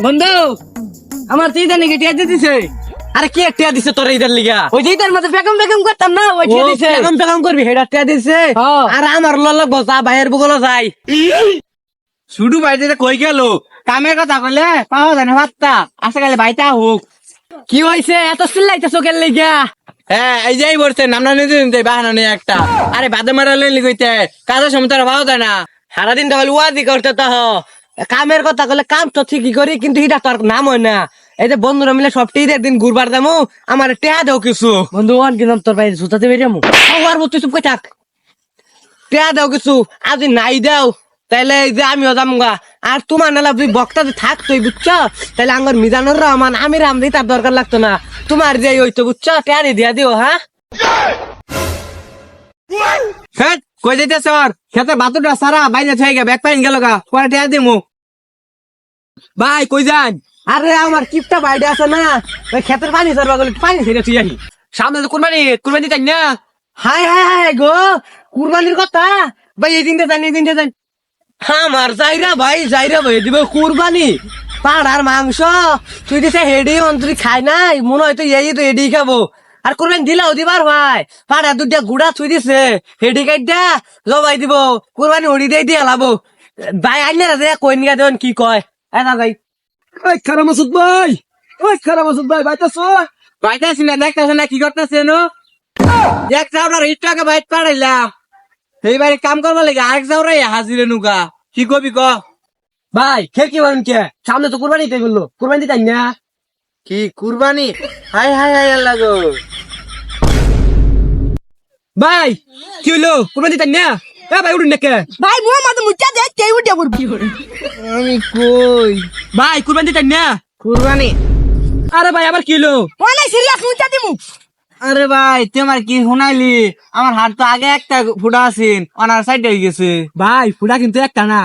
বন্ধু আমার তো ইদানি টিয়া দিতেছে। আরে কে টিয়া দিছে তোর ইদার লিগা? ওই যে ইদার মধ্যে বেগম বেগম করতাম না, ওই টিয়া দিছে। পেগম পেগম করবি হেডা টিয়া দিছে। হ্যাঁ। আর আমার ললক বসা ভাইয়ের বুগলো যাই শুধু বাইরে কই গেল কামের কথা কইলে পাওয়া যায় না ভাতটা আসে গেলে ভাইটা হোক। কি হয়েছে এত চিল্লাইতে চোখের লেগা? হ্যাঁ এই যেই বলছে নামনা নিতে নিতে বাহানা নেই একটা। আরে বাদে মারা লইলি কইতে কাজের সময় তোরা পাওয়া যায় না, সারাদিন তো খালি ওয়াজি করতে তো কামের কথা কইলে কাম তো ঠিকই করি, কিন্তু এটা তোর নাম হয় না। এই যে বন্ধুরা মিলে সব টির একদিন ঘুরবার যাবো, আমার টেহা দেও কিছু। বন্ধু অন কিন্তু তোর বাইরে জুতাতে বেরিয়ামু। আর তুই চুপ কই থাক, টেহা দেও কিছু। আজ যদি নাই দেও তাইলে এই যে আমিও যামগা। আর তোমার নালা তুই বক্তা থাক তুই বুঝছো, তাইলে আমার মিজানুর রহমান আমি রামদি তার দরকার লাগতো না। তোমার যে ওই তো বুঝছো টেহা দিয়া দিও। হ্যাঁ হ্যাঁ কই যাইতে স্যার খেতে বাতুটা সারা বাইরে থেকে ব্যাগ পাইন গেল গা, পরে টেহা দিমু। ভাই কই যান? আরে আমার কিপটা বাইরে আছে না, ওই ক্ষেতের পানি সারবা গেলে পানি ছেড়ে তুই আনি। সামনে তো কুরবানি, কুরবানি তাই না? হাই হাই হাই গো, কুরবানির কথা ভাই এই দিনটা জানি, এই দিনটা জানি। আমার যাইরা ভাই যাইরা ভাই দিব কুরবানি পাড়ার মাংস তুই দিছে হেডি অন্তরি খাই নাই, মনে হয় তো এই তো হেডি খাবো। আর কুরবানি দিলাও দিবার ভাই পাড়া দুটা গুড়া থুই দিছে, হেডি কাইটা জবাই দিব, কুরবানি হড়ি দিয়ে দিয়ে লাবো। ভাই আইলে যে কই নিয়া দেন কি কয় না ভাই। ওই খারাপ মাসুদ ভাই, ওই খারাপ মাসুদ ভাই বাইতাছ? বাইতাছি না, দেখতেছ না কি করতেছে নো? এক চাউরার হিটটাকে বাইট পাড়াইলাম, এই বাড়ি কাম করবার লাগে আরেক চাউরাই হাজিরে নুকা। কি কবি ক ভাই? খেল কি বলেন কে? সামনে তো কুরবানি তাই বললো, কুরবানি দিতাই না কি? কুরবানি হাই হাই হাই আল্লাহ গো। ভাই কি হলো, কুরবানি দিতাই না? এ ভাই উঠুন না কে? ভাই মুয়া মাথা মুচা দে কে উঠে পড়বি। আমি কই ভাই কুরবানি দিতাই না? কুরবানি আরে ভাই আবার কি হলো? অনেক সিরিয়াস মুচা দিমু। আরে ভাই তোমার কি শুনাইলি? আমার হাত তো আগে একটা ফুটা আছিল, অনার সাইড হয়ে গেছে। ভাই ফুটা কিন্তু একটা না।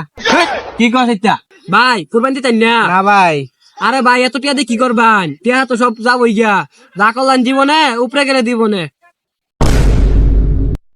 কি কস এটা? ভাই কুরবানি দিতেন না? না ভাই। আরে ভাই এত টিয়া দিয়ে কি করবান? টিয়া তো সব যাবো গিয়া, যা করলাম জীবনে উপরে গেলে দিবনে।